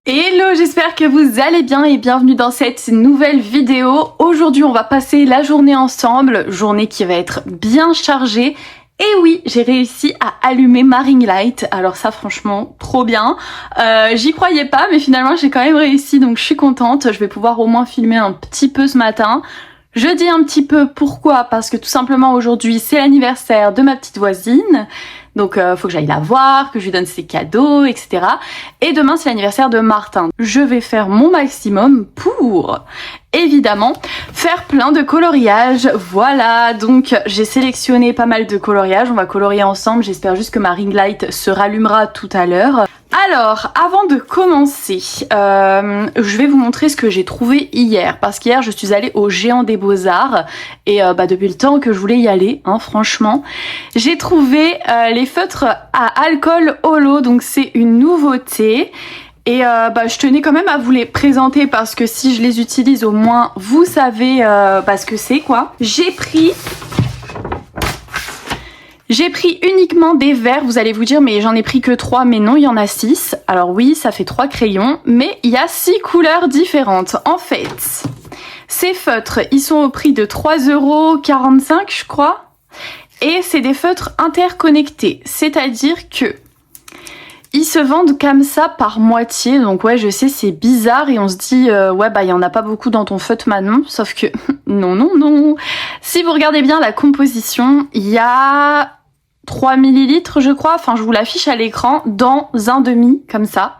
Hello, j'espère que vous allez bien et bienvenue dans cette nouvelle vidéo. Aujourd'hui, on va passer la journée ensemble, journée qui va être bien chargée. Et oui, j'ai réussi à allumer ma ring light. Alors ça, franchement, trop bien. J'y croyais pas, mais finalement, j'ai quand même réussi, donc je suis contente. Je vais pouvoir au moins filmer un petit peu ce matin. Je dis un petit peu pourquoi, parce que tout simplement aujourd'hui, c'est l'anniversaire de ma petite voisine. Donc faut que j'aille la voir, que je lui donne ses cadeaux, etc. Et demain c'est l'anniversaire de Martin. Je vais faire mon maximum pour, évidemment, faire plein de coloriages. Voilà, donc j'ai sélectionné pas mal de coloriages. On va colorier ensemble. J'espère juste que ma ring light se rallumera tout à l'heure. Alors, avant de commencer, je vais vous montrer ce que j'ai trouvé hier. Parce qu'hier, je suis allée au Géant des Beaux-Arts. Et depuis le temps que je voulais y aller, hein, franchement, j'ai trouvé les feutres à alcool holo. Donc c'est une nouveauté. Et je tenais quand même à vous les présenter parce que si je les utilise, au moins vous savez ce que c'est, quoi. J'ai pris uniquement des verres, vous allez vous dire mais j'en ai pris que 3, mais non, il y en a 6. Alors oui, ça fait 3 crayons, mais il y a 6 couleurs différentes. En fait, ces feutres, ils sont au prix de 3,45 € je crois. Et c'est des feutres interconnectés, c'est-à-dire que ils se vendent comme ça par moitié, donc ouais je sais c'est bizarre et on se dit ouais il y en a pas beaucoup dans ton feutre Manon, sauf que non. Si vous regardez bien la composition, il y a 3 ml je crois, enfin je vous l'affiche à l'écran, dans un demi comme ça.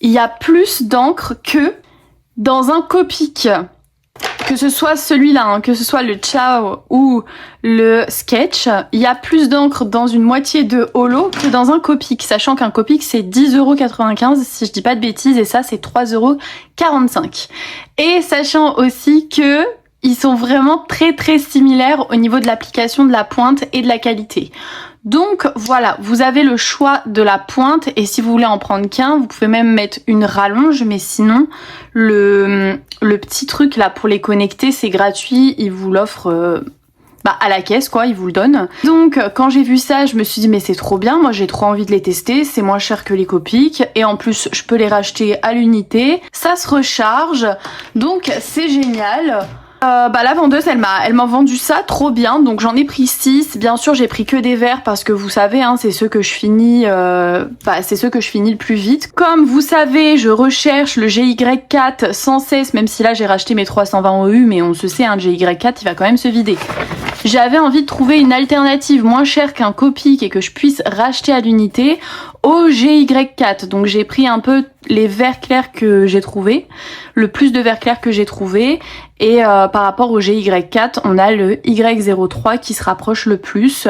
Il y a plus d'encre que dans un Copic. Que ce soit celui-là, hein, que ce soit le Ciao ou le Sketch, il y a plus d'encre dans une moitié de holo que dans un Copic, sachant qu'un Copic c'est 10,95 € si je dis pas de bêtises, et ça c'est 3,45 €. Et sachant aussi que ils sont vraiment très similaires au niveau de l'application de la pointe et de la qualité. Donc voilà, vous avez le choix de la pointe et si vous voulez en prendre qu'un, vous pouvez même mettre une rallonge, mais sinon le petit truc là pour les connecter c'est gratuit, ils vous l'offrent à la caisse quoi, ils vous le donnent. Donc quand j'ai vu ça, je me suis dit mais c'est trop bien, moi j'ai trop envie de les tester, c'est moins cher que les Copic et en plus je peux les racheter à l'unité, ça se recharge, donc c'est génial. La vendeuse elle m'a vendu ça trop bien, donc j'en ai pris 6. Bien sûr j'ai pris que des verres parce que vous savez hein, c'est ceux que je finis le plus vite. Comme vous savez, je recherche le GY4 sans cesse, même si là j'ai racheté mes 320 OU, mais on se sait hein, le GY4 il va quand même se vider. J'avais envie de trouver une alternative moins chère qu'un Copic et que je puisse racheter à l'unité au GY4. Donc j'ai pris un peu les verres clairs que j'ai trouvé, le plus de verres clairs que j'ai trouvé. Et par rapport au GY4, on a le Y03 qui se rapproche le plus.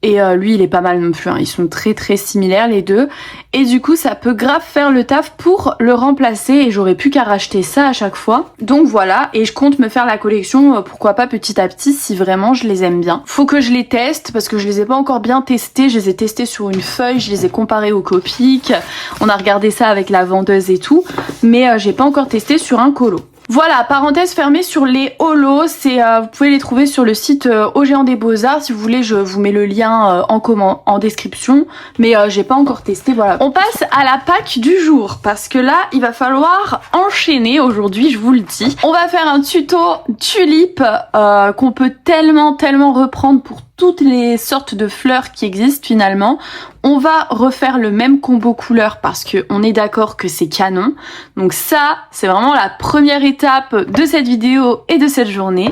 Et lui, il est pas mal non plus, hein. Ils sont très similaires les deux. Et du coup, ça peut grave faire le taf pour le remplacer. Et j'aurais plus qu'à racheter ça à chaque fois. Donc voilà, et je compte me faire la collection, pourquoi pas petit à petit, si vraiment je les aime bien. Faut que je les teste, parce que je les ai pas encore bien testés. Je les ai testés sur une feuille, je les ai comparés au Copic. On a regardé ça avec la vendeuse et tout. Mais j'ai pas encore testé sur un colo. Voilà, parenthèse fermée sur les holos, vous pouvez les trouver sur le site au Géant des Beaux-Arts. Si vous voulez, je vous mets le lien en description, mais j'ai pas encore testé, voilà. On passe à la pack du jour, parce que là, il va falloir enchaîner aujourd'hui, je vous le dis. On va faire un tuto tulipe qu'on peut tellement reprendre pour toutes les sortes de fleurs qui existent finalement. On va refaire le même combo couleur parce que on est d'accord que c'est canon. Donc ça, c'est vraiment la première étape de cette vidéo et de cette journée.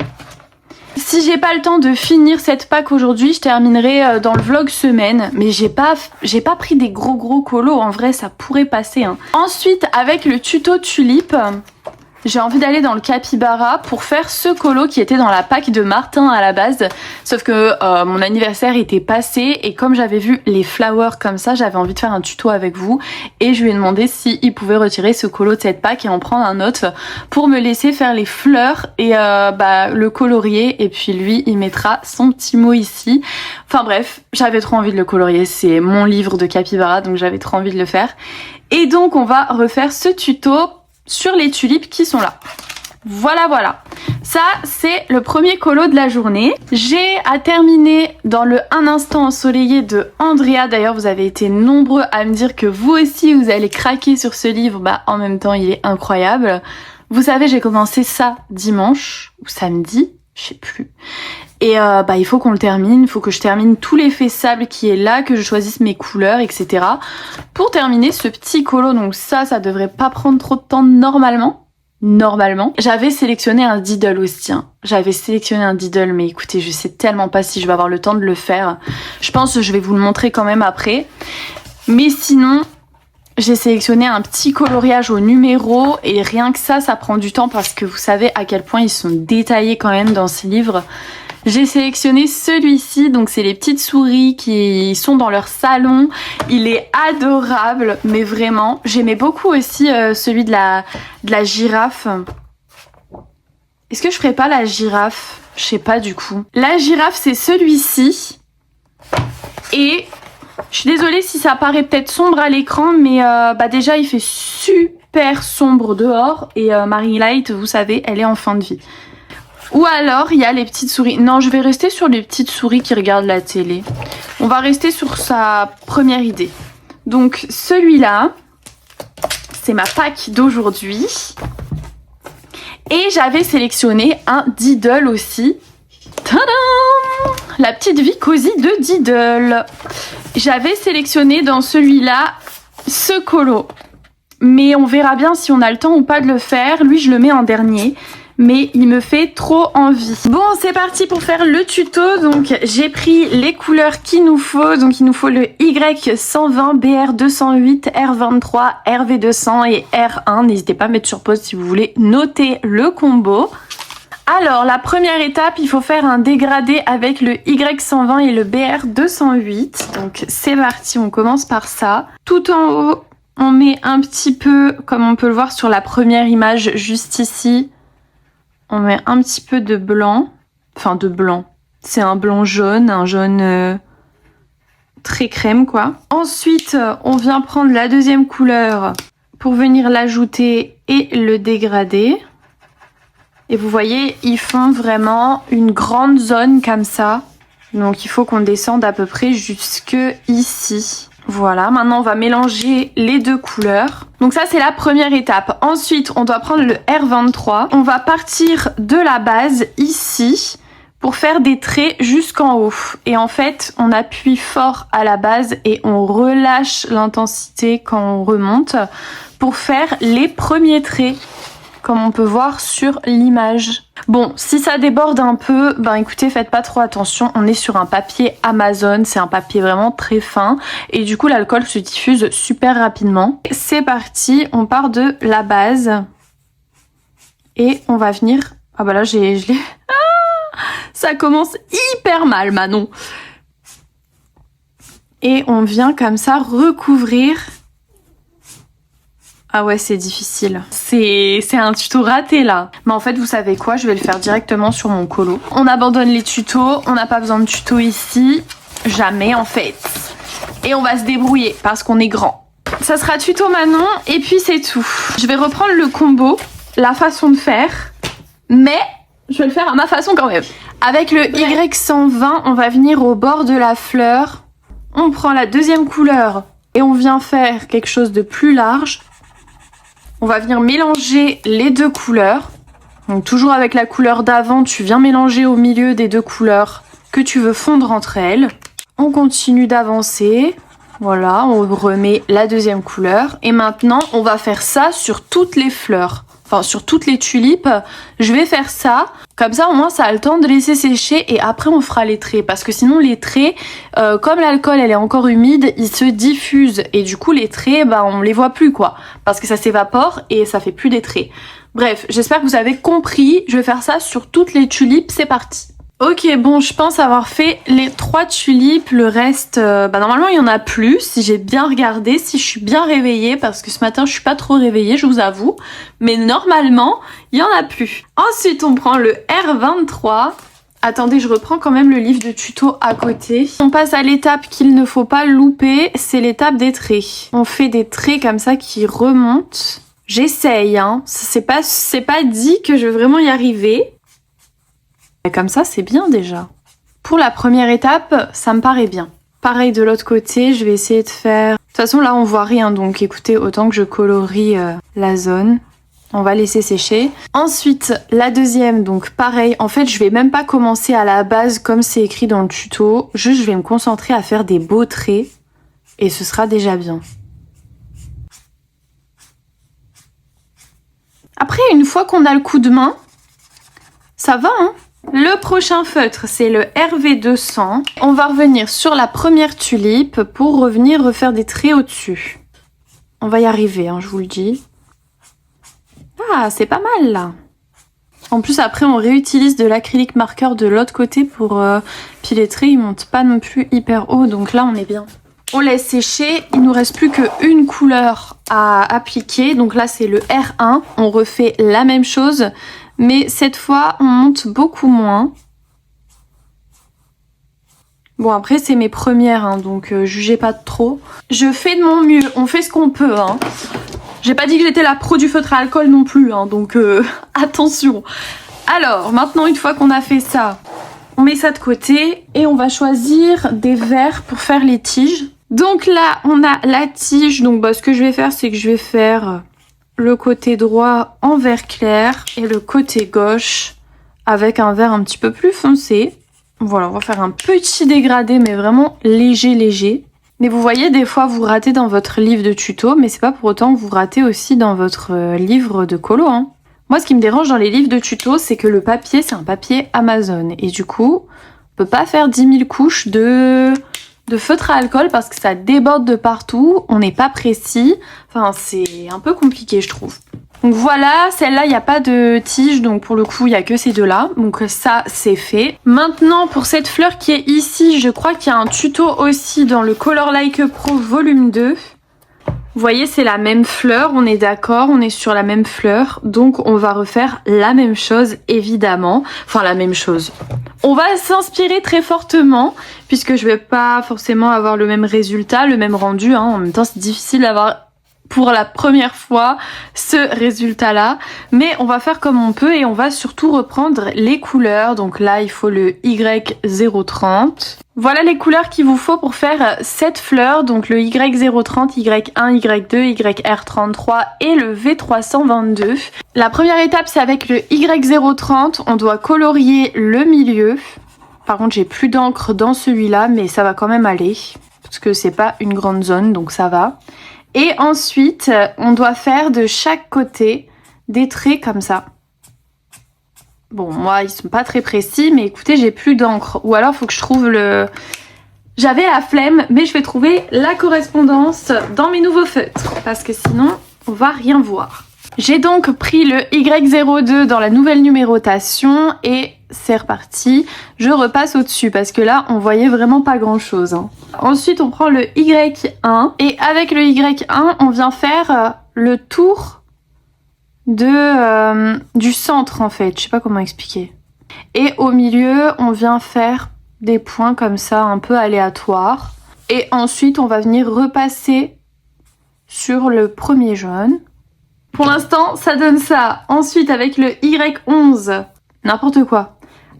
Si j'ai pas le temps de finir cette pack aujourd'hui, je terminerai dans le vlog semaine. Mais j'ai pas pris des gros colos, en vrai ça pourrait passer. Hein. Ensuite, avec le tuto tulipe, j'ai envie d'aller dans le capybara pour faire ce colo qui était dans la pack de Martin à la base. Sauf que mon anniversaire était passé et comme j'avais vu les flowers comme ça, j'avais envie de faire un tuto avec vous. Et je lui ai demandé s'il pouvait retirer ce colo de cette pack et en prendre un autre pour me laisser faire les fleurs et le colorier. Et puis lui, il mettra son petit mot ici. Enfin bref, j'avais trop envie de le colorier. C'est mon livre de capybara, donc j'avais trop envie de le faire. Et donc on va refaire ce tuto sur les tulipes qui sont là. Voilà. Ça, c'est le premier colo de la journée. J'ai à terminer dans le Un instant ensoleillé de Andrea. D'ailleurs, vous avez été nombreux à me dire que vous aussi, vous allez craquer sur ce livre. Bah, en même temps, il est incroyable. Vous savez, j'ai commencé ça dimanche ou samedi, je sais plus. Et il faut qu'on le termine, il faut que je termine tout l'effet sable qui est là, que je choisisse mes couleurs, etc. Pour terminer ce petit colo, donc ça devrait pas prendre trop de temps normalement. J'avais sélectionné un Diddle aussi. J'avais sélectionné un Diddle, mais écoutez, je sais tellement pas si je vais avoir le temps de le faire. Je pense que je vais vous le montrer quand même après. Mais sinon, j'ai sélectionné un petit coloriage au numéro et rien que ça prend du temps parce que vous savez à quel point ils sont détaillés quand même dans ces livres. J'ai sélectionné celui-ci, donc c'est les petites souris qui sont dans leur salon. Il est adorable, mais vraiment. J'aimais beaucoup aussi celui de la girafe. Est-ce que je ferais pas la girafe? Je sais pas du coup. La girafe, c'est celui-ci. Et je suis désolée si ça paraît peut-être sombre à l'écran, mais déjà il fait super sombre dehors. Et Marie Light, vous savez, elle est en fin de vie. Ou alors, il y a les petites souris. Non, je vais rester sur les petites souris qui regardent la télé. On va rester sur sa première idée. Donc, celui-là, c'est ma pack d'aujourd'hui. Et j'avais sélectionné un Diddle aussi. Tadam! La petite vie cosy de Diddle. J'avais sélectionné dans celui-là ce colo. Mais on verra bien si on a le temps ou pas de le faire. Lui, je le mets en dernier. Mais il me fait trop envie. Bon, c'est parti pour faire le tuto. Donc, j'ai pris les couleurs qu'il nous faut. Donc, il nous faut le Y120, BR208, R23, RV200 et R1. N'hésitez pas à mettre sur pause si vous voulez noter le combo. Alors, la première étape, il faut faire un dégradé avec le Y120 et le BR208. Donc, c'est parti, on commence par ça. Tout en haut, on met un petit peu, comme on peut le voir sur la première image juste ici, on met un petit peu de blanc. Enfin, de blanc. C'est un blanc jaune, un jaune très crème, quoi. Ensuite, on vient prendre la deuxième couleur pour venir l'ajouter et le dégrader. Et vous voyez, ils font vraiment une grande zone comme ça. Donc, il faut qu'on descende à peu près jusque ici. Voilà, maintenant on va mélanger les deux couleurs. Donc ça c'est la première étape. Ensuite on doit prendre le R23. On va partir de la base ici pour faire des traits jusqu'en haut. Et en fait on appuie fort à la base et on relâche l'intensité quand on remonte pour faire les premiers traits, comme on peut voir sur l'image. Bon, si ça déborde un peu, écoutez, faites pas trop attention. On est sur un papier Amazon, c'est un papier vraiment très fin. Et du coup, l'alcool se diffuse super rapidement. C'est parti, on part de la base. Et on va venir... Ah bah là, je l'ai... Ah, ça commence hyper mal, Manon. Et on vient comme ça recouvrir... Ah ouais, c'est difficile. C'est un tuto raté là. Mais en fait, vous savez quoi? Je vais le faire directement sur mon colo. On abandonne les tutos. On n'a pas besoin de tutos ici. Jamais en fait. Et on va se débrouiller parce qu'on est grand. Ça sera tuto Manon et puis c'est tout. Je vais reprendre le combo, la façon de faire. Mais je vais le faire à ma façon quand même. Avec le Y120, on va venir au bord de la fleur. On prend la deuxième couleur et on vient faire quelque chose de plus large. On va venir mélanger les deux couleurs. Donc toujours avec la couleur d'avant, tu viens mélanger au milieu des deux couleurs que tu veux fondre entre elles. On continue d'avancer. Voilà, on remet la deuxième couleur. Et maintenant, on va faire ça sur toutes les fleurs. Enfin, sur toutes les tulipes. Je vais faire ça. Comme ça, au moins, ça a le temps de laisser sécher. Et après, on fera les traits. Parce que sinon, les traits, comme l'alcool, elle est encore humide, ils se diffusent. Et du coup, les traits, on les voit plus, quoi. Parce que ça s'évapore et ça fait plus des traits. Bref, j'espère que vous avez compris. Je vais faire ça sur toutes les tulipes. C'est parti. Ok, bon, je pense avoir fait les 3 tulipes. Le reste, normalement, il y en a plus. Si j'ai bien regardé, si je suis bien réveillée, parce que ce matin, je suis pas trop réveillée, je vous avoue. Mais normalement, il y en a plus. Ensuite, on prend le R23. Attendez, je reprends quand même le livre de tuto à côté. On passe à l'étape qu'il ne faut pas louper, c'est l'étape des traits. On fait des traits comme ça qui remontent. J'essaye, hein. C'est pas dit que je vais vraiment y arriver. Et comme ça, c'est bien déjà. Pour la première étape, ça me paraît bien. Pareil de l'autre côté, je vais essayer de faire... De toute façon, là, on voit rien, donc écoutez, autant que je colorie la zone. On va laisser sécher. Ensuite, la deuxième, donc pareil. En fait, je vais même pas commencer à la base comme c'est écrit dans le tuto. Juste, je vais me concentrer à faire des beaux traits. Et ce sera déjà bien. Après, une fois qu'on a le coup de main, ça va, hein. Le prochain feutre, c'est le RV200. On va revenir sur la première tulipe pour revenir refaire des traits au-dessus. On va y arriver, hein, je vous le dis. Ah, c'est pas mal, là. En plus, après, on réutilise de l'acrylique marqueur de l'autre côté pour... Puis les traits, ils montent pas non plus hyper haut, donc là, on est bien. On laisse sécher, il nous reste plus qu'une couleur à appliquer. Donc là, c'est le R1. On refait la même chose, mais cette fois, on monte beaucoup moins. Bon, après, c'est mes premières, hein, donc jugez pas trop. Je fais de mon mieux, on fait ce qu'on peut. Hein. J'ai pas dit que j'étais la pro du feutre à alcool non plus, hein, donc attention. Alors, maintenant, une fois qu'on a fait ça, on met ça de côté et on va choisir des verres pour faire les tiges. Donc là, on a la tige. Donc ce que je vais faire, c'est que je vais faire le côté droit en vert clair et le côté gauche avec un vert un petit peu plus foncé. Voilà, on va faire un petit dégradé, mais vraiment léger. Mais vous voyez, des fois, vous ratez dans votre livre de tuto, mais c'est pas pour autant que vous ratez aussi dans votre livre de colo, hein. Moi, ce qui me dérange dans les livres de tuto, c'est que le papier, c'est un papier Amazon. Et du coup, on peut pas faire 10 000 couches de feutre à alcool parce que ça déborde de partout, on n'est pas précis, enfin c'est un peu compliqué je trouve. Donc voilà, celle-là il n'y a pas de tige, donc pour le coup il n'y a que ces deux-là, donc ça c'est fait. Maintenant pour cette fleur qui est ici, je crois qu'il y a un tuto aussi dans le Color Like Pro volume 2. Vous voyez, c'est la même fleur, on est d'accord, on est sur la même fleur, donc on va refaire la même chose évidemment, enfin la même chose. On va s'inspirer très fortement, puisque je vais pas forcément avoir le même résultat, le même rendu, hein. En même temps c'est difficile d'avoir pour la première fois ce résultat-là, mais on va faire comme on peut et on va surtout reprendre les couleurs. Donc là, il faut le Y030. Voilà les couleurs qu'il vous faut pour faire cette fleur, donc le Y030, Y1, Y2, YR33 et le V322. La première étape, c'est avec le Y030, on doit colorier le milieu. Par contre, j'ai plus d'encre dans celui-là, mais ça va quand même aller, parce que c'est pas une grande zone, donc ça va. Et ensuite, on doit faire de chaque côté des traits comme ça. Bon, moi, ils sont pas très précis, mais écoutez, j'ai plus d'encre. Ou alors, faut que je trouve le... J'avais la flemme, mais je vais trouver la correspondance dans mes nouveaux feutres. Parce que sinon, on va rien voir. J'ai donc pris le Y02 dans la nouvelle numérotation et c'est reparti. Je repasse au-dessus parce que là, on voyait vraiment pas grand-chose, hein. Ensuite, on prend le Y1 et avec le Y1, on vient faire le tour du centre en fait. Je sais pas comment expliquer. Et au milieu, on vient faire des points comme ça, un peu aléatoires. Et ensuite, on va venir repasser sur le premier jaune. Pour l'instant, ça donne ça. Ensuite, avec le Y11, n'importe quoi.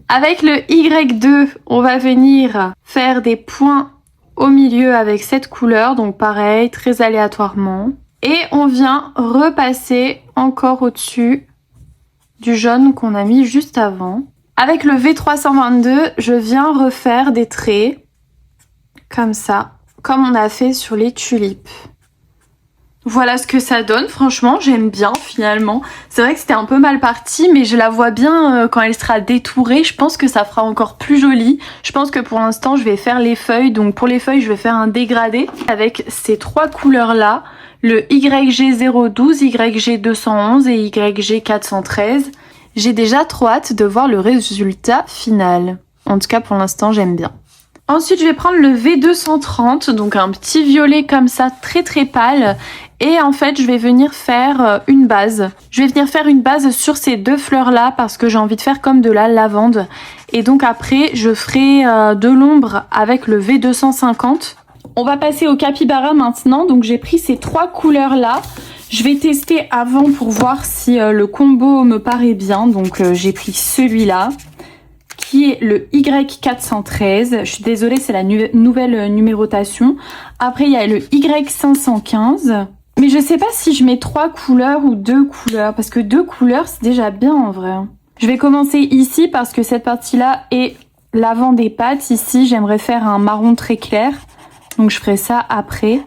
Avec le Y2, on va venir faire des points au milieu avec cette couleur. Donc pareil, très aléatoirement. Et on vient repasser encore au-dessus du jaune qu'on a mis juste avant. Avec le V322, je viens refaire des traits comme ça, comme on a fait sur les tulipes. Voilà ce que ça donne, franchement j'aime bien finalement. C'est vrai que c'était un peu mal parti, mais je la vois bien quand elle sera détourée. Je pense que ça fera encore plus joli. Je pense que pour l'instant je vais faire les feuilles. Donc pour les feuilles je vais faire un dégradé avec ces trois couleurs là. Le YG012, YG211 et YG413. J'ai déjà trop hâte de voir le résultat final. En tout cas pour l'instant j'aime bien. Ensuite je vais prendre le V230, donc un petit violet comme ça très très pâle. Et en fait, je vais venir faire une base. Je vais venir faire une base sur ces deux fleurs-là parce que j'ai envie de faire comme de la lavande. Et donc après, je ferai de l'ombre avec le V250. On va passer au capybara maintenant. Donc j'ai pris ces trois couleurs-là. Je vais tester avant pour voir si le combo me paraît bien. Donc j'ai pris celui-là repris le Y413. Je suis désolée, c'est la nouvelle numérotation. Après, il y a le Y515. Mais je sais pas si je mets 3 couleurs ou 2 couleurs. Parce que 2 couleurs, c'est déjà bien en vrai. Je vais commencer ici parce que cette partie-là est l'avant des pattes. Ici, j'aimerais faire un marron très clair. Donc, je ferai ça après.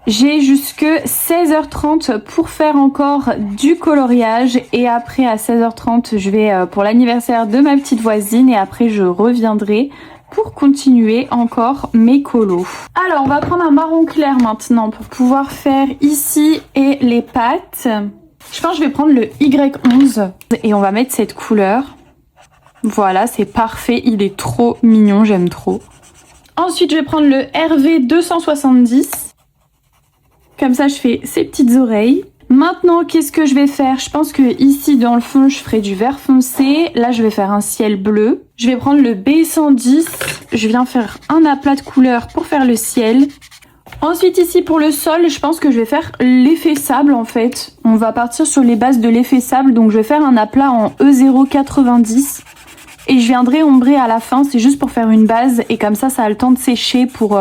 J'ai jusque 16h30 pour faire encore du coloriage. Et après, à 16h30, je vais pour l'anniversaire de ma petite voisine. Et après, je reviendrai pour continuer encore mes colos. Alors, on va prendre un marron clair maintenant pour pouvoir faire ici et les pattes. Je pense que je vais prendre le Y11 et on va mettre cette couleur. Voilà, c'est parfait. Il est trop mignon, j'aime trop. Ensuite, je vais prendre le RV270. Comme ça, je fais ces petites oreilles. Maintenant, qu'est-ce que je vais faire? Je pense que ici, dans le fond, je ferai du vert foncé. Là, je vais faire un ciel bleu. Je vais prendre le B110. Je viens faire un aplat de couleur pour faire le ciel. Ensuite, ici, pour le sol, je pense que je vais faire l'effet sable, en fait. On va partir sur les bases de l'effet sable. Donc, je vais faire un aplat en E090. Et je viendrai ombrer à la fin. C'est juste pour faire une base. Et comme ça a le temps de sécher pour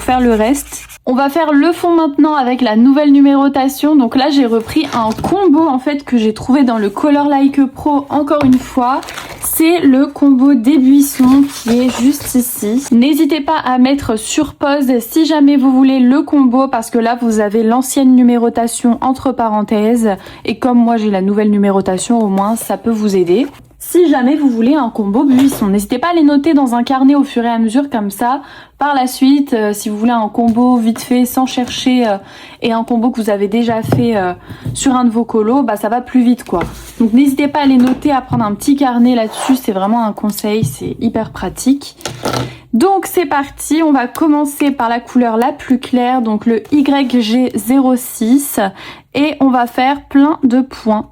faire le reste. On va faire le fond maintenant avec la nouvelle numérotation. Donc là, j'ai repris un combo en fait que j'ai trouvé dans le Color Like Pro encore une fois. C'est le combo des buissons qui est juste ici. N'hésitez pas à mettre sur pause si jamais vous voulez le combo parce que là, vous avez l'ancienne numérotation entre parenthèses. Et comme moi, j'ai la nouvelle numérotation, au moins, ça peut vous aider. Si jamais vous voulez un combo buisson, n'hésitez pas à les noter dans un carnet au fur et à mesure comme ça. Par la suite, si vous voulez un combo vite fait sans chercher et un combo que vous avez déjà fait sur un de vos colos, bah ça va plus vite quoi. Donc n'hésitez pas à les noter, à prendre un petit carnet là-dessus, c'est vraiment un conseil, c'est hyper pratique. Donc c'est parti, on va commencer par la couleur la plus claire, donc le YG06 et on va faire plein de points.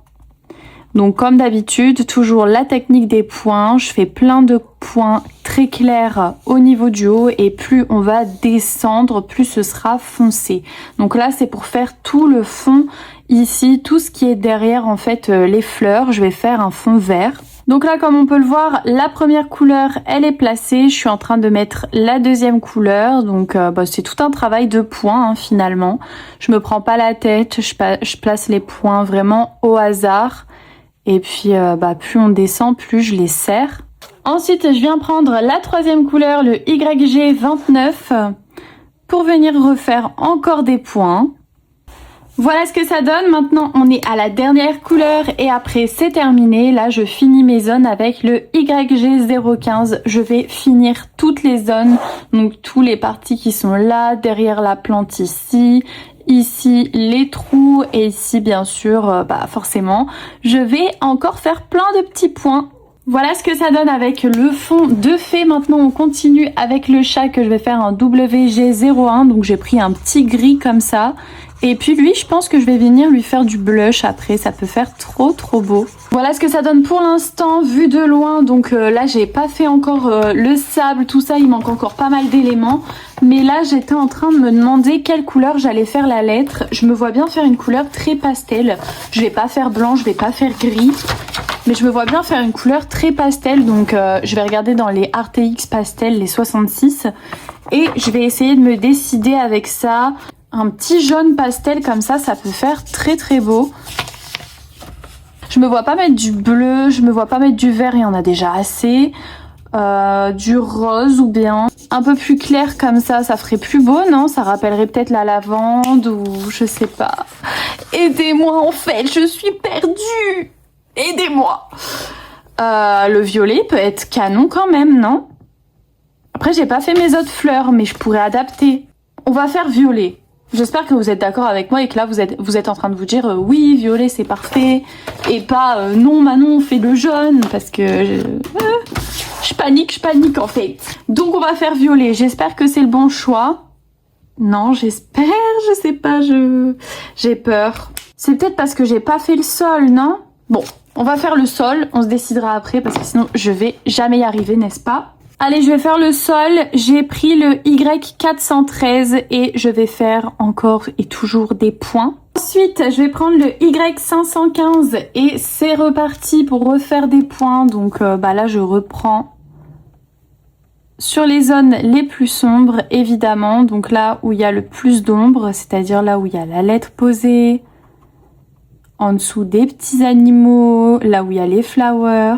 Donc comme d'habitude, toujours la technique des points, je fais plein de points très clairs au niveau du haut et plus on va descendre, plus ce sera foncé. Donc là c'est pour faire tout le fond ici, tout ce qui est derrière en fait les fleurs, je vais faire un fond vert. Donc là comme on peut le voir, la première couleur elle est placée, je suis en train de mettre la deuxième couleur, donc c'est tout un travail de points hein, finalement. Je me prends pas la tête, je place les points vraiment au hasard. Et puis, plus on descend, plus je les serre. Ensuite, je viens prendre la troisième couleur, le YG29, pour venir refaire encore des points. Voilà ce que ça donne. Maintenant, on est à la dernière couleur et après, c'est terminé. Là, je finis mes zones avec le YG015. Je vais finir toutes les zones, donc tous les parties qui sont là, derrière la plante ici, ici les trous et ici bien sûr forcément je vais encore faire plein de petits points. Voilà ce que ça donne avec le fond de fée. Maintenant on continue avec le chat que je vais faire un WG01, donc j'ai pris un petit gris comme ça et puis lui je pense que je vais venir lui faire du blush après, ça peut faire trop beau. Voilà ce que ça donne pour l'instant vu de loin, donc là j'ai pas fait encore le sable, tout ça, il manque encore pas mal d'éléments. Mais là j'étais en train de me demander quelle couleur j'allais faire la lettre. Je me vois bien faire une couleur très pastel. Je vais pas faire blanc, je vais pas faire gris. Mais je me vois bien faire une couleur très pastel. Donc je vais regarder dans les RTX pastel, les 66. Et je vais essayer de me décider avec ça. Un petit jaune pastel comme ça, ça peut faire très beau. Je me vois pas mettre du bleu, je me vois pas mettre du vert, il y en a déjà assez. Du rose ou bien un peu plus clair comme ça ferait plus beau, non? Ça rappellerait peut-être la lavande ou je sais pas. Aidez-moi en fait, je suis perdue. Aidez-moi. Le violet peut être canon quand même, non? Après j'ai pas fait mes autres fleurs mais je pourrais adapter. On va faire violet. J'espère que vous êtes d'accord avec moi et que là vous êtes en train de vous dire oui violet c'est parfait et pas non Manon fais le jaune parce que je panique en fait. Donc on va faire violet, j'espère que c'est le bon choix. Non j'espère, je sais pas, j'ai peur. C'est peut-être parce que j'ai pas fait le sol, non? Bon, on va faire le sol, on se décidera après parce que sinon je vais jamais y arriver, n'est-ce pas? Allez, je vais faire le sol. J'ai pris le Y413 et je vais faire encore et toujours des points. Ensuite, je vais prendre le Y515 et c'est reparti pour refaire des points. Donc là, je reprends sur les zones les plus sombres, évidemment, donc là où il y a le plus d'ombre, c'est-à-dire là où il y a la lettre posée, en dessous des petits animaux, là où il y a les flowers,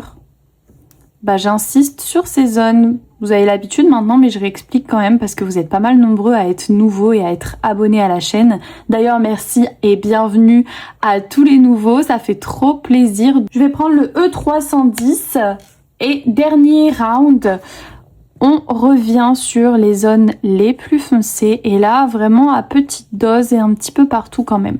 bah j'insiste sur ces zones. Vous avez l'habitude maintenant, mais je réexplique quand même parce que vous êtes pas mal nombreux à être nouveaux et à être abonnés à la chaîne. D'ailleurs, merci et bienvenue à tous les nouveaux, ça fait trop plaisir. Je vais prendre le E310 et dernier round. On revient sur les zones les plus foncées et là vraiment à petite dose et un petit peu partout quand même.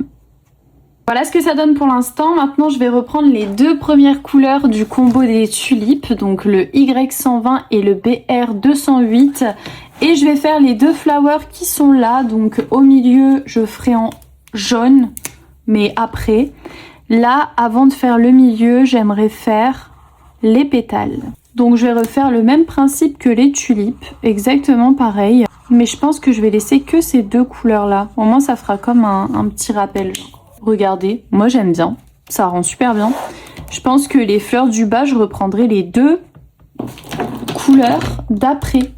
Voilà ce que ça donne pour l'instant. Maintenant je vais reprendre les deux premières couleurs du combo des tulipes, donc le Y120 et le BR208, et je vais faire les deux flowers qui sont là. Donc au milieu je ferai en jaune, mais après. Là avant de faire le milieu j'aimerais faire les pétales. Donc je vais refaire le même principe que les tulipes, exactement pareil. Mais je pense que je vais laisser que ces deux couleurs là. Au moins ça fera comme un petit rappel. Regardez, moi j'aime bien, ça rend super bien. Je pense que les fleurs du bas, je reprendrai les deux couleurs d'après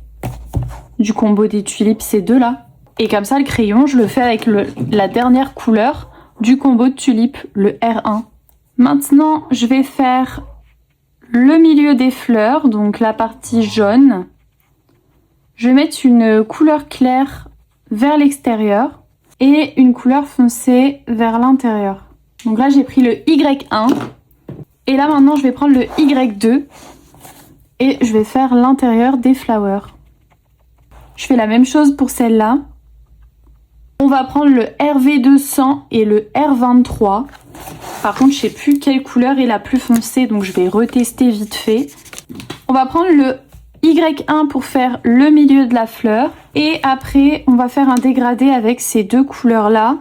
du combo des tulipes, ces deux là. Et comme ça le crayon, je le fais avec la dernière couleur du combo de tulipes, le R1. Maintenant, je vais faire le milieu des fleurs, donc la partie jaune. Je vais mettre une couleur claire vers l'extérieur et une couleur foncée vers l'intérieur. Donc là j'ai pris le Y1 et là maintenant je vais prendre le Y2 et je vais faire l'intérieur des flowers. Je fais la même chose pour celle-là. On va prendre le RV200 et le R23. Par contre je sais plus quelle couleur est la plus foncée, donc je vais retester vite fait. On va prendre le Y1 pour faire le milieu de la fleur. Et après, on va faire un dégradé avec ces deux couleurs-là.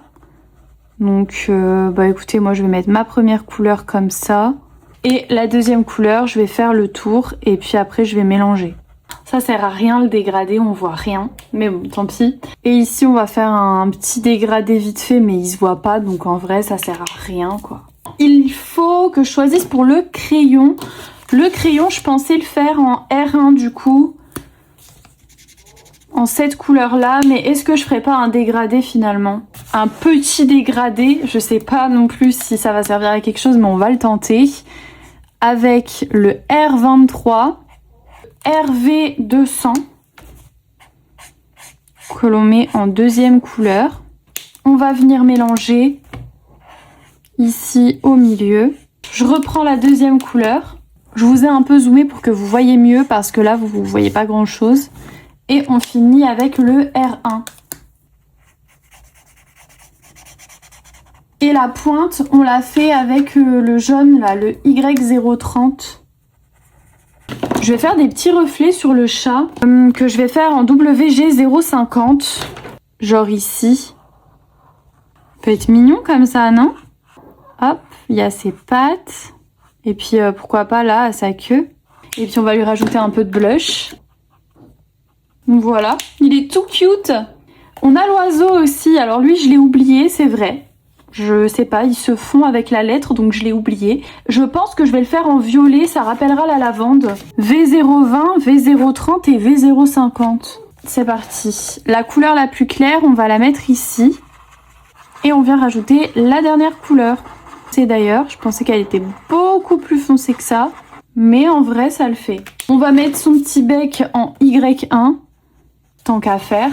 Donc, bah écoutez, moi je vais mettre ma première couleur comme ça. Et la deuxième couleur, je vais faire le tour. Et puis après, je vais mélanger. Ça sert à rien le dégradé, on voit rien. Mais bon, tant pis. Et ici, on va faire un petit dégradé vite fait, mais il se voit pas. Donc en vrai, ça sert à rien, quoi. Il faut que je choisisse pour le crayon. Le crayon, je pensais le faire en R1 du coup, en cette couleur-là, mais est-ce que je ferais pas un dégradé finalement? Un petit dégradé, je sais pas non plus si ça va servir à quelque chose, mais on va le tenter. Avec le R23, RV200, que l'on met en deuxième couleur. On va venir mélanger ici au milieu. Je reprends la deuxième couleur. Je vous ai un peu zoomé pour que vous voyez mieux parce que là vous voyez pas grand chose. Et on finit avec le R1. Et la pointe, on l'a fait avec le jaune là, le Y030. Je vais faire des petits reflets sur le chat que je vais faire en WG050. Genre ici. Peut être mignon comme ça, non? Hop, il y a ses pattes. Et puis pourquoi pas là à sa queue. Et puis on va lui rajouter un peu de blush. Voilà, il est tout cute. On a l'oiseau aussi, alors lui je l'ai oublié, c'est vrai. Je sais pas, ils se fond avec la lettre donc je l'ai oublié. Je pense que je vais le faire en violet, ça rappellera la lavande. V020, V030 et V050. C'est parti. La couleur la plus claire, on va la mettre ici. Et on vient rajouter la dernière couleur. C'est d'ailleurs, je pensais qu'elle était beaucoup plus foncée que ça, mais en vrai ça le fait. On va mettre son petit bec en Y1, tant qu'à faire.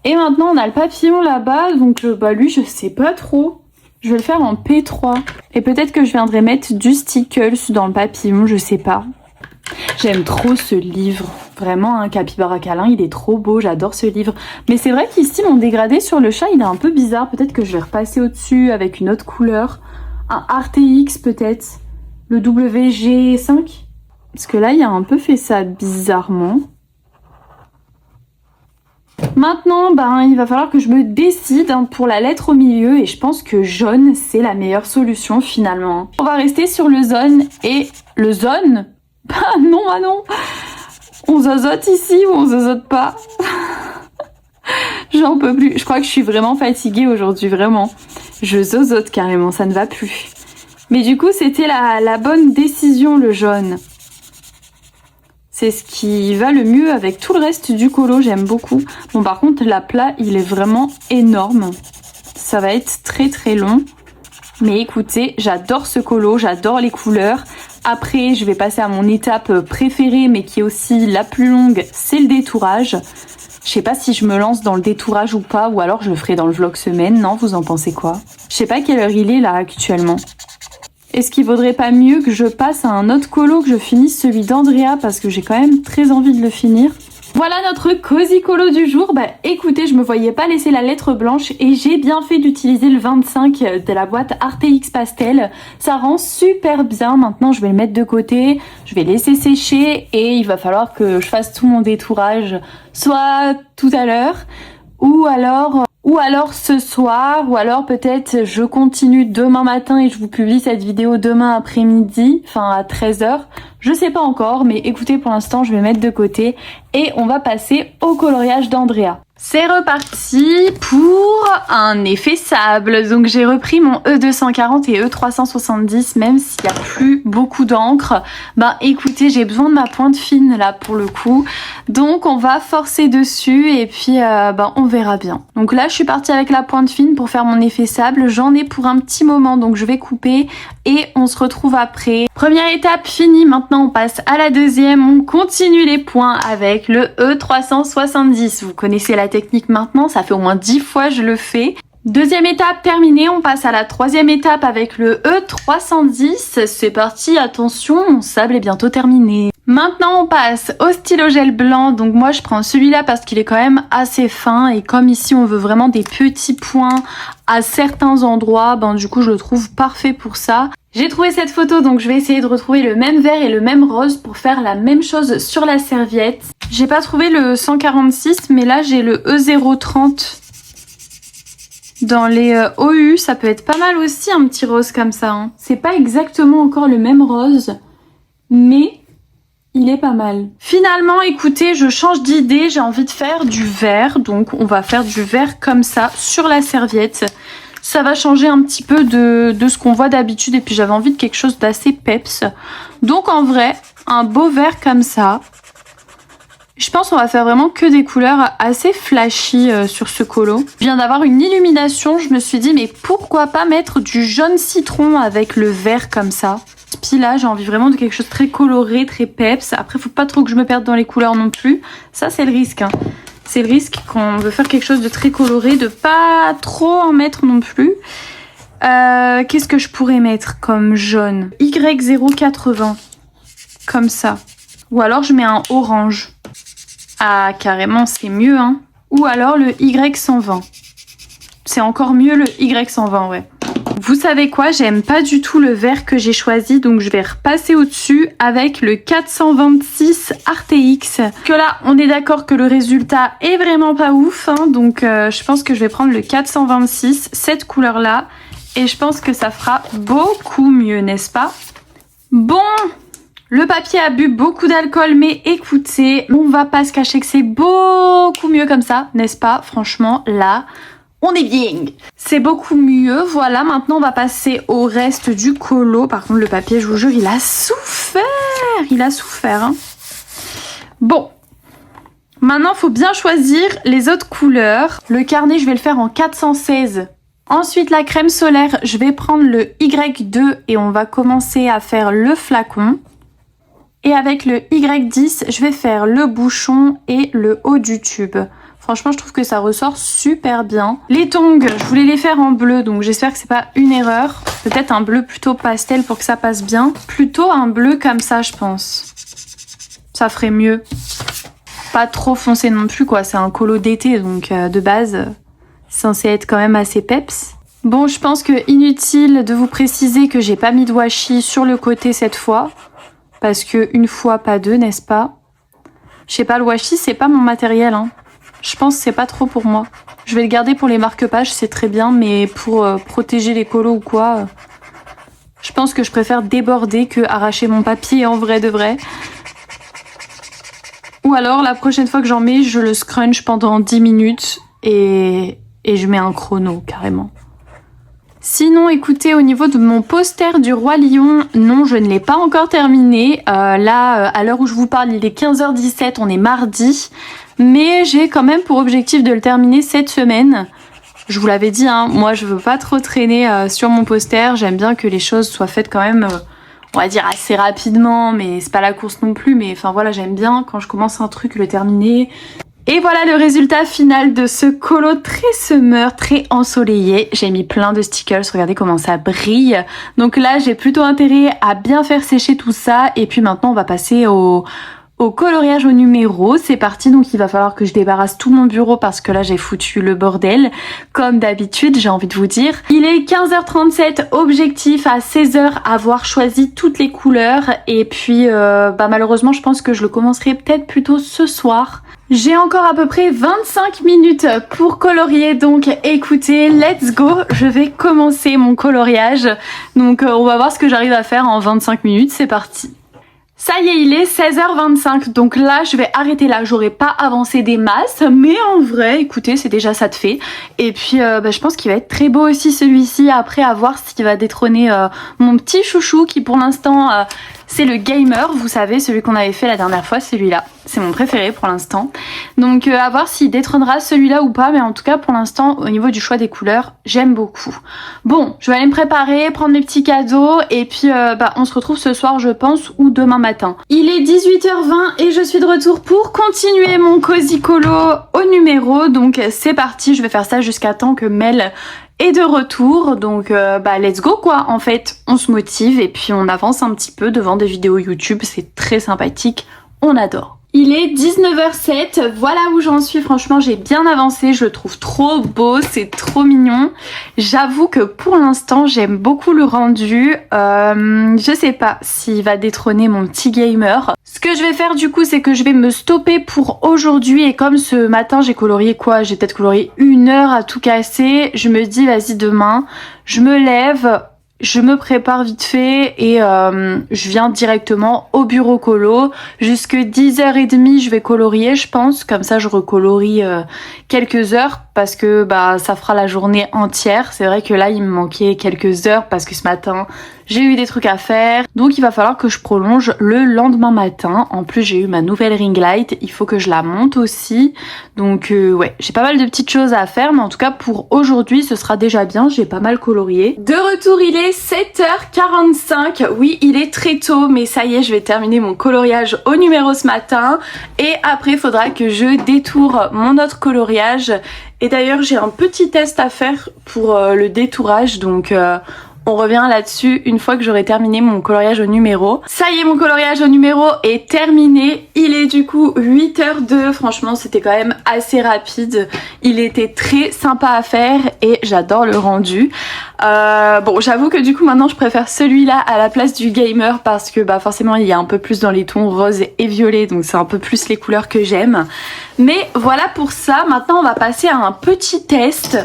Et maintenant on a le papillon là-bas, donc bah lui je sais pas trop. Je vais le faire en P3. Et peut-être que je viendrai mettre du stickles dans le papillon, je sais pas. J'aime trop ce livre. Vraiment, un Capybara câlin, il est trop beau, j'adore ce livre. Mais c'est vrai qu'ici, mon dégradé sur le chat, il est un peu bizarre. Peut-être que je vais repasser au-dessus avec une autre couleur. Un RTX peut-être. Le WG5. Parce que là, il a un peu fait ça bizarrement. Maintenant, ben, il va falloir que je me décide pour la lettre au milieu. Et je pense que jaune, c'est la meilleure solution finalement. On va rester sur le zone et... Le zone? Ah non, ah non. On zozote ici ou on zozote pas? J'en peux plus. Je crois que je suis vraiment fatiguée aujourd'hui, vraiment. Je zozote carrément, ça ne va plus. Mais du coup, c'était la bonne décision, le jaune. C'est ce qui va le mieux avec tout le reste du colo, j'aime beaucoup. Bon par contre l'aplat il est vraiment énorme. Ça va être très très long. Mais écoutez, j'adore ce colo, j'adore les couleurs. Après, je vais passer à mon étape préférée, mais qui est aussi la plus longue, c'est le détourage. Je sais pas si je me lance dans le détourage ou pas, ou alors je le ferai dans le vlog semaine, non? Vous en pensez quoi? Je sais pas quelle heure il est là actuellement. Est-ce qu'il vaudrait pas mieux que je passe à un autre colo, que je finisse celui d'Andrea, parce que j'ai quand même très envie de le finir? Voilà notre cosy colo du jour. Bah écoutez, je me voyais pas laisser la lettre blanche et j'ai bien fait d'utiliser le 25 de la boîte RTX Pastel. Ça rend super bien. Maintenant, je vais le mettre de côté, je vais laisser sécher et il va falloir que je fasse tout mon détourage soit tout à l'heure ou alors ce soir, ou alors peut-être je continue demain matin et je vous publie cette vidéo demain après-midi, enfin à 13h. Je sais pas encore, mais écoutez, pour l'instant, je vais mettre de côté et on va passer au coloriage d'Andrea. C'est reparti pour un effet sable. Donc j'ai repris mon E240 et E370, même s'il n'y a plus beaucoup d'encre. Ben écoutez, j'ai besoin de ma pointe fine là pour le coup. Donc on va forcer dessus et puis on verra bien. Donc là je suis partie avec la pointe fine pour faire mon effet sable. J'en ai pour un petit moment, donc je vais couper et on se retrouve après. Première étape finie, maintenant on passe à la deuxième. On continue les points avec le E370. Vous connaissez la technique maintenant, ça fait au moins 10 fois je le fais. Deuxième étape terminée, on passe à la troisième étape avec le E310. C'est parti, attention, mon sable est bientôt terminé. Maintenant on passe au stylo gel blanc, donc moi je prends celui-là parce qu'il est quand même assez fin et comme ici on veut vraiment des petits points à certains endroits, ben du coup je le trouve parfait pour ça. J'ai trouvé cette photo, donc je vais essayer de retrouver le même vert et le même rose pour faire la même chose sur la serviette. J'ai pas trouvé le 146, mais là j'ai le E030. Dans les OU, ça peut être pas mal aussi un petit rose comme ça. Hein. C'est pas exactement encore le même rose, mais il est pas mal. Finalement, écoutez, je change d'idée, j'ai envie de faire du vert. Donc on va faire du vert comme ça sur la serviette. Ça va changer un petit peu de ce qu'on voit d'habitude. Et puis j'avais envie de quelque chose d'assez peps. Donc en vrai, un beau vert comme ça. Je pense qu'on va faire vraiment que des couleurs assez flashy sur ce colo. Je viens d'avoir une illumination, je me suis dit mais pourquoi pas mettre du jaune citron avec le vert comme ça. Puis là j'ai envie vraiment de quelque chose de très coloré, très peps. Après faut pas trop que je me perde dans les couleurs non plus. Ça c'est le risque. Hein. C'est le risque quand on veut faire quelque chose de très coloré, de pas trop en mettre non plus. Qu'est-ce que je pourrais mettre comme jaune? Y080. Comme ça. Ou alors je mets un orange. Ah, carrément, c'est mieux, hein. Ou alors le Y120. C'est encore mieux le Y120, ouais. Vous savez quoi? J'aime pas du tout le vert que j'ai choisi, donc je vais repasser au-dessus avec le 426 RTX. Que là, on est d'accord que le résultat est vraiment pas ouf, hein, donc je pense que je vais prendre le 426, cette couleur-là, et je pense que ça fera beaucoup mieux, n'est-ce pas? Bon! Le papier a bu beaucoup d'alcool, mais écoutez, on va pas se cacher que c'est beaucoup mieux comme ça, n'est-ce pas? Franchement, là, on est bien. C'est beaucoup mieux. Voilà, maintenant on va passer au reste du colo. Par contre, le papier, je vous jure, il a souffert. Il a souffert, hein. Bon. Maintenant, il faut bien choisir les autres couleurs. Le carnet, je vais le faire en 416. Ensuite, la crème solaire, je vais prendre le Y2 et on va commencer à faire le flacon. Et avec le Y10, je vais faire le bouchon et le haut du tube. Franchement, je trouve que ça ressort super bien. Les tongs, je voulais les faire en bleu, donc j'espère que c'est pas une erreur. Peut-être un bleu plutôt pastel pour que ça passe bien. Plutôt un bleu comme ça, je pense. Ça ferait mieux. Pas trop foncé non plus, quoi. C'est un colo d'été, donc de base, c'est censé être quand même assez peps. Bon, je pense que inutile de vous préciser que j'ai pas mis de washi sur le côté cette fois. Parce que une fois, pas deux, n'est-ce pas? Je sais pas, le washi, c'est pas mon matériel, hein. Je pense que c'est pas trop pour moi. Je vais le garder pour les marque-pages, c'est très bien, mais pour protéger les colos ou quoi, je pense que je préfère déborder que arracher mon papier en vrai de vrai. Ou alors, la prochaine fois que j'en mets, je le scrunch pendant 10 minutes et je mets un chrono, carrément. Sinon, écoutez, au niveau de mon poster du Roi Lion, non, je ne l'ai pas encore terminé. Là, à l'heure où je vous parle, il est 15h17, on est mardi. Mais j'ai quand même pour objectif de le terminer cette semaine. Je vous l'avais dit, hein, moi je veux pas trop traîner sur mon poster. J'aime bien que les choses soient faites quand même, on va dire assez rapidement, mais c'est pas la course non plus. Mais enfin voilà, j'aime bien quand je commence un truc le terminer. Et voilà le résultat final de ce colo très summer, très ensoleillé. J'ai mis plein de stickers, regardez comment ça brille. Donc là, j'ai plutôt intérêt à bien faire sécher tout ça. Et puis maintenant, on va passer au coloriage au numéro. C'est parti, donc il va falloir que je débarrasse tout mon bureau parce que là, j'ai foutu le bordel. Comme d'habitude, j'ai envie de vous dire. Il est 15h37, objectif à 16h avoir choisi toutes les couleurs. Et puis, malheureusement, je pense que je le commencerai peut-être plutôt ce soir. J'ai encore à peu près 25 minutes pour colorier, donc écoutez, let's go. Je vais commencer mon coloriage. Donc on va voir ce que j'arrive à faire en 25 minutes, c'est parti. Ça y est, il est 16h25, donc là je vais arrêter là, j'aurais pas avancé des masses, mais en vrai, écoutez, c'est déjà ça de fait. Et puis je pense qu'il va être très beau aussi celui-ci, après à voir s'il va détrôner mon petit chouchou qui pour l'instant c'est le gamer, vous savez, celui qu'on avait fait la dernière fois, celui-là. C'est mon préféré pour l'instant. Donc à voir s'il détrônera celui-là ou pas, mais en tout cas pour l'instant au niveau du choix des couleurs, j'aime beaucoup. Bon, je vais aller me préparer, prendre mes petits cadeaux et puis on se retrouve ce soir je pense ou demain matin. Il est 18h20 et je suis de retour pour continuer mon Cozy Colo au numéro. Donc c'est parti, je vais faire ça jusqu'à temps que Mel est de retour. Donc let's go quoi, en fait on se motive et puis on avance un petit peu devant des vidéos YouTube, c'est très sympathique, on adore. Il est 19h07, voilà où j'en suis, franchement j'ai bien avancé, je le trouve trop beau, c'est trop mignon. J'avoue que pour l'instant j'aime beaucoup le rendu, je sais pas s'il va détrôner mon petit gamer. Ce que je vais faire du coup c'est que je vais me stopper pour aujourd'hui et comme ce matin j'ai colorié quoi, j'ai peut-être colorié 1 heure à tout casser, je me dis vas-y demain, je me lève, je me prépare vite fait et je viens directement au bureau colo. Jusque 10h30 je vais colorier je pense, comme ça je recolorie quelques heures parce que ça fera la journée entière. C'est vrai que là il me manquait quelques heures parce que ce matin j'ai eu des trucs à faire. Donc il va falloir que je prolonge le lendemain matin. En plus j'ai eu ma nouvelle ring light, il faut que je la monte aussi. Donc ouais, j'ai pas mal de petites choses à faire, mais en tout cas pour aujourd'hui ce sera déjà bien, j'ai pas mal colorié. De retour, il est 7h45, oui il est très tôt, mais ça y est je vais terminer mon coloriage au numéro ce matin. Et après il faudra que je détourne mon autre coloriage. Et d'ailleurs j'ai un petit test à faire pour le détourage, donc on revient là-dessus une fois que j'aurai terminé mon coloriage au numéro. Ça y est, mon coloriage au numéro est terminé. Il est du coup 8h02. Franchement, c'était quand même assez rapide. Il était très sympa à faire et j'adore le rendu. Bon, j'avoue que du coup maintenant je préfère celui-là à la place du gamer parce que forcément il y a un peu plus dans les tons rose et violet, donc c'est un peu plus les couleurs que j'aime. Mais voilà pour ça. Maintenant on va passer à un petit test.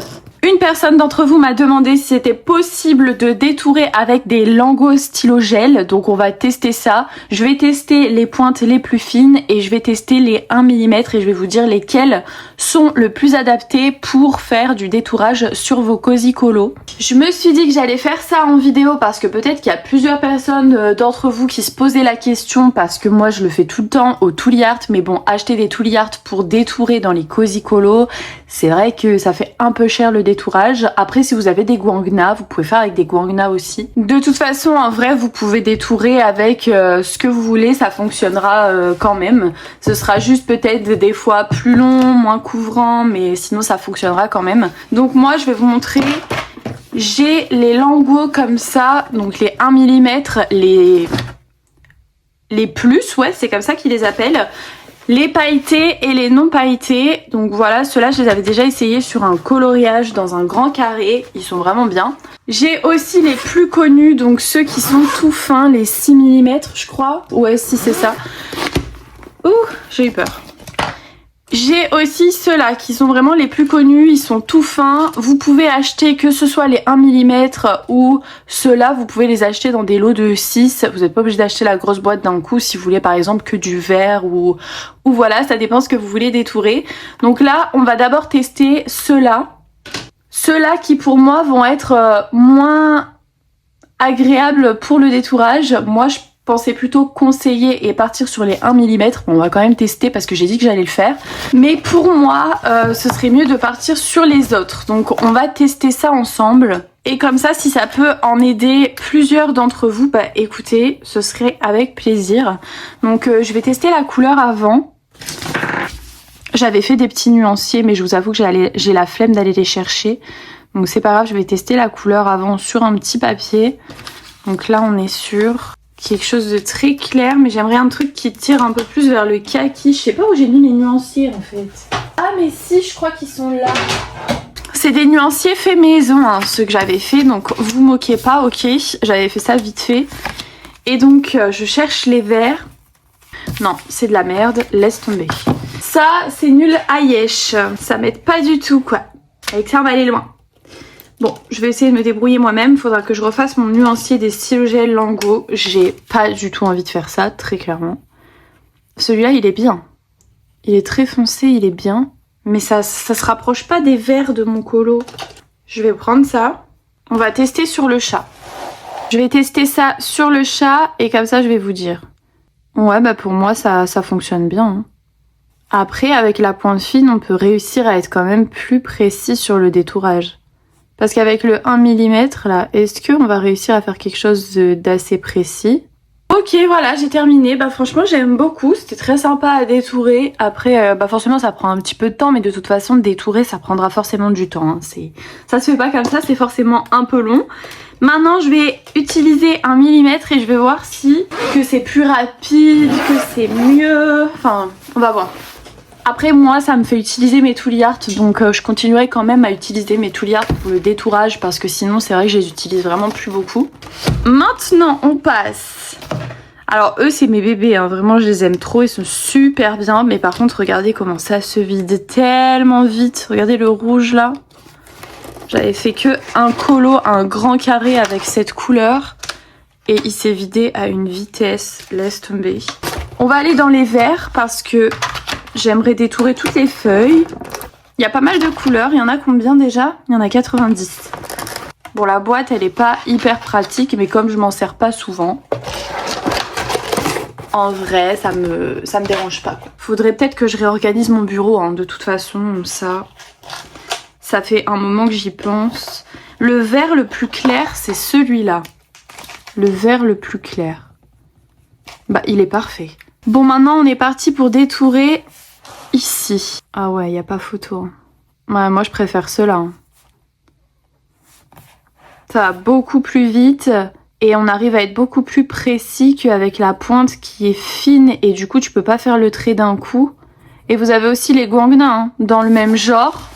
Une personne d'entre vous m'a demandé si c'était possible de détourer avec des lingots stylo gel, donc on va tester ça. Je vais tester les pointes les plus fines et je vais tester les 1 mm et je vais vous dire lesquels sont le plus adaptés pour faire du détourage sur vos Cozy Colo. Je me suis dit que j'allais faire ça en vidéo parce que peut-être qu'il y a plusieurs personnes d'entre vous qui se posaient la question parce que moi je le fais tout le temps au Tooly Art, mais bon, acheter des Tooly Art pour détourer dans les Cozy Colo, c'est vrai que ça fait un peu cher le détourage. Après si vous avez des guangna, vous pouvez faire avec des guangna aussi. De toute façon en vrai vous pouvez détourer avec ce que vous voulez, ça fonctionnera quand même. Ce sera juste peut-être des fois plus long, moins couvrant, mais sinon ça fonctionnera quand même. Donc moi je vais vous montrer, j'ai les lingots comme ça, donc les 1 mm, les plus, ouais c'est comme ça qu'ils les appellent. Les pailletés et les non pailletés, donc voilà, ceux-là je les avais déjà essayés sur un coloriage dans un grand carré, ils sont vraiment bien. J'ai aussi les plus connus, donc ceux qui sont tout fins, les 6 mm je crois, ouais si c'est ça. Ouh, j'ai eu peur. J'ai aussi ceux-là qui sont vraiment les plus connus, ils sont tout fins. Vous pouvez acheter que ce soit les 1 mm ou ceux-là, vous pouvez les acheter dans des lots de 6. Vous n'êtes pas obligé d'acheter la grosse boîte d'un coup si vous voulez par exemple que du vert ou voilà, ça dépend ce que vous voulez détourer. Donc là, on va d'abord tester ceux-là. Ceux-là qui pour moi vont être moins agréables pour le détourage. Moi je pensais plutôt conseiller et partir sur les 1 mm. Bon, on va quand même tester parce que j'ai dit que j'allais le faire. Mais pour moi, ce serait mieux de partir sur les autres. Donc on va tester ça ensemble. Et comme ça, si ça peut en aider plusieurs d'entre vous, bah écoutez, ce serait avec plaisir. Donc je vais tester la couleur avant. J'avais fait des petits nuanciers, mais je vous avoue que j'ai la flemme d'aller les chercher. Donc c'est pas grave, je vais tester la couleur avant sur un petit papier. Donc là, on est sur quelque chose de très clair, mais j'aimerais un truc qui tire un peu plus vers le kaki. Je sais pas où j'ai mis les nuanciers en fait. Ah mais si, je crois qu'ils sont là. C'est des nuanciers faits maison, hein, ceux que j'avais fait, donc vous moquez pas, ok. J'avais fait ça vite fait. Et donc je cherche les verts. Non, c'est de la merde, laisse tomber. Ça, c'est nul à yesh. Ça m'aide pas du tout, quoi. Avec ça, on va aller loin. Bon, je vais essayer de me débrouiller moi-même. Faudra que je refasse mon nuancier des Stylogel Lango. J'ai pas du tout envie de faire ça, très clairement. Celui-là, il est bien. Il est très foncé, il est bien. Mais ça se rapproche pas des verts de mon colo. Je vais prendre ça. On va tester sur le chat. Je vais tester ça sur le chat et comme ça, je vais vous dire. Ouais, bah pour moi, ça fonctionne bien. Hein. Après, avec la pointe fine, on peut réussir à être quand même plus précis sur le détourage. Parce qu'avec le 1 mm, là, est-ce qu'on va réussir à faire quelque chose d'assez précis? Ok, voilà, j'ai terminé. Bah franchement, j'aime beaucoup. C'était très sympa à détourer. Après, bah forcément, ça prend un petit peu de temps, mais de toute façon, détourer, ça prendra forcément du temps. Hein. Ça se fait pas comme ça, c'est forcément un peu long. Maintenant, je vais utiliser 1 mm et je vais voir si que c'est plus rapide, que c'est mieux. Enfin, on va voir. Après, moi, ça me fait utiliser mes tool art, donc je continuerai quand même à utiliser mes tool art pour le détourage parce que sinon, c'est vrai que je les utilise vraiment plus beaucoup. Maintenant, on passe. Alors, eux, c'est mes bébés, hein. Vraiment, je les aime trop, ils sont super bien. Mais par contre, regardez comment ça se vide tellement vite. Regardez le rouge, là. J'avais fait que un colo, un grand carré avec cette couleur. Et il s'est vidé à une vitesse, laisse tomber. On va aller dans les verts parce que j'aimerais détourer toutes les feuilles. Il y a pas mal de couleurs. Il y en a combien déjà? Il y en a 90. Bon, la boîte, elle est pas hyper pratique, mais comme je m'en sers pas souvent, en vrai, ça me dérange pas. Faudrait peut-être que je réorganise mon bureau, hein, de toute façon, ça fait un moment que j'y pense. Le vert le plus clair, c'est celui-là. Le vert le plus clair. Bah, il est parfait. Bon, maintenant, on est parti pour détourer ici. Ah ouais, il n'y a pas photo. Ouais, moi, je préfère ceux-là. Hein. Ça va beaucoup plus vite et on arrive à être beaucoup plus précis qu'avec la pointe qui est fine et du coup, tu peux pas faire le trait d'un coup. Et vous avez aussi les Guangna, hein, dans le même genre.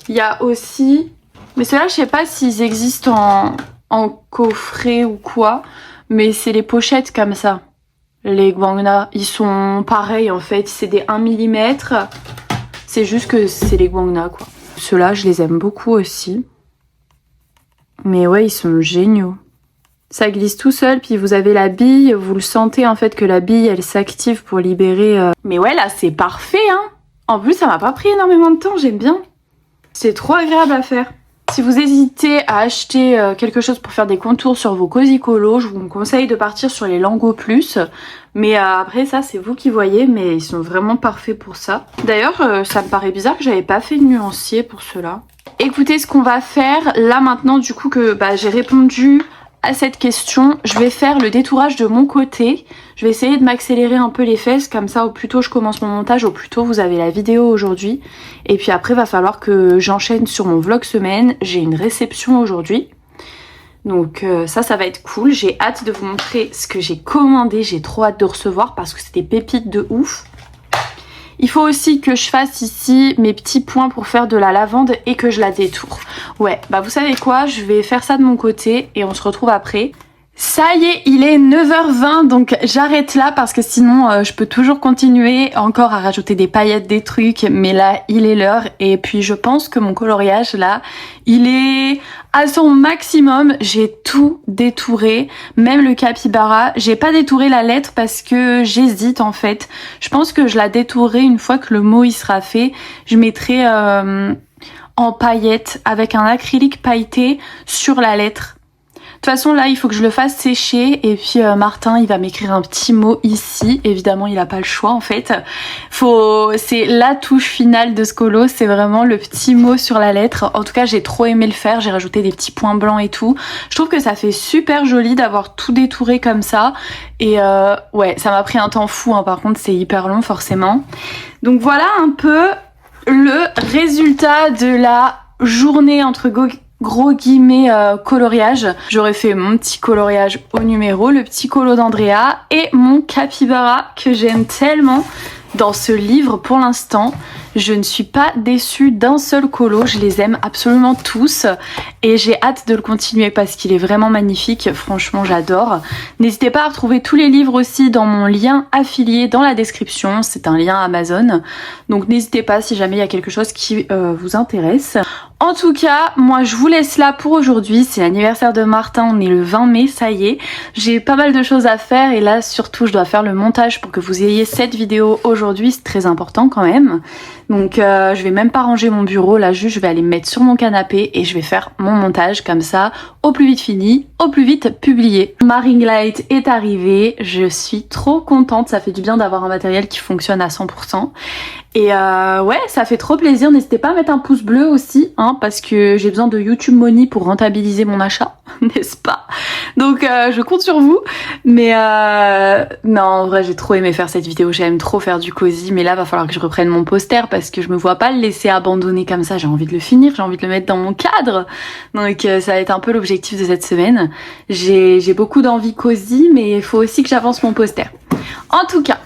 Il y a aussi... Mais ceux-là, je sais pas s'ils existent en coffret ou quoi, mais c'est les pochettes comme ça. Les Guangna, ils sont pareils en fait, c'est des 1 mm. C'est juste que c'est les Guangna quoi. Ceux-là, je les aime beaucoup aussi. Mais ouais, ils sont géniaux. Ça glisse tout seul, puis vous avez la bille, vous le sentez en fait que la bille, elle s'active pour libérer... Mais ouais, là, c'est parfait, hein. En plus, ça m'a pas pris énormément de temps, j'aime bien. C'est trop agréable à faire. Si vous hésitez à acheter quelque chose pour faire des contours sur vos Cozy Colo, je vous conseille de partir sur les Lango Plus. Mais après ça, c'est vous qui voyez, mais ils sont vraiment parfaits pour ça. D'ailleurs, ça me paraît bizarre que j'avais pas fait de nuancier pour cela. Écoutez ce qu'on va faire là maintenant, du coup que j'ai répondu à cette question, je vais faire le détourage de mon côté. Je vais essayer de m'accélérer un peu les fesses, comme ça au plus tôt je commence mon montage, au plus tôt vous avez la vidéo aujourd'hui. Et puis après va falloir que j'enchaîne sur mon vlog semaine, j'ai une réception aujourd'hui. Donc ça va être cool, j'ai hâte de vous montrer ce que j'ai commandé, j'ai trop hâte de recevoir parce que c'est des pépites de ouf. Il faut aussi que je fasse ici mes petits points pour faire de la lavande et que je la détourne. Ouais, vous savez quoi, je vais faire ça de mon côté et on se retrouve après. Ça y est, il est 9h20, donc j'arrête là parce que sinon je peux toujours continuer encore à rajouter des paillettes, des trucs, mais là il est l'heure et puis je pense que mon coloriage là, il est à son maximum. J'ai tout détouré, même le capybara. J'ai pas détouré la lettre parce que j'hésite en fait. Je pense que je la détourerai une fois que le mot il sera fait. Je mettrai... en paillettes avec un acrylique pailleté sur la lettre. De toute façon là il faut que je le fasse sécher et puis Martin il va m'écrire un petit mot ici, évidemment il a pas le choix en fait. C'est la touche finale de ce colo, c'est vraiment le petit mot sur la lettre. En tout cas j'ai trop aimé le faire, j'ai rajouté des petits points blancs et tout. Je trouve que ça fait super joli d'avoir tout détouré comme ça et ouais ça m'a pris un temps fou hein. Par contre c'est hyper long forcément. Donc voilà un peu le résultat de la journée entre gros guillemets coloriage. J'aurais fait mon petit coloriage au numéro, le petit colo d'Andrea et mon capybara que j'aime tellement dans ce livre pour l'instant. Je ne suis pas déçue d'un seul colo, je les aime absolument tous et j'ai hâte de le continuer parce qu'il est vraiment magnifique, franchement j'adore. N'hésitez pas à retrouver tous les livres aussi dans mon lien affilié dans la description, c'est un lien Amazon, donc n'hésitez pas si jamais il y a quelque chose qui vous intéresse. En tout cas, moi je vous laisse là pour aujourd'hui, c'est l'anniversaire de Martin, on est le 20 mai, ça y est. J'ai pas mal de choses à faire et là surtout je dois faire le montage pour que vous ayez cette vidéo aujourd'hui, c'est très important quand même. Donc je vais même pas ranger mon bureau, là juste je vais aller me mettre sur mon canapé et je vais faire mon montage comme ça, au plus vite fini, au plus vite publié. Ma ring light est arrivée, je suis trop contente, ça fait du bien d'avoir un matériel qui fonctionne à 100%. Et ouais, ça fait trop plaisir. N'hésitez pas à mettre un pouce bleu aussi, hein, parce que j'ai besoin de YouTube Money pour rentabiliser mon achat, n'est-ce pas? Donc je compte sur vous. Mais non, en vrai, j'ai trop aimé faire cette vidéo. J'aime trop faire du cosy, mais là, va falloir que je reprenne mon poster parce que je me vois pas le laisser abandonner comme ça. J'ai envie de le finir, j'ai envie de le mettre dans mon cadre. Donc ça va être un peu l'objectif de cette semaine. J'ai beaucoup d'envie cosy, mais il faut aussi que j'avance mon poster. En tout cas.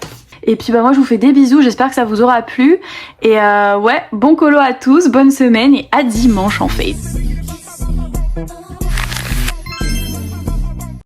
Et puis bah moi je vous fais des bisous, j'espère que ça vous aura plu. Et ouais, bon colo à tous, bonne semaine et à dimanche en fait.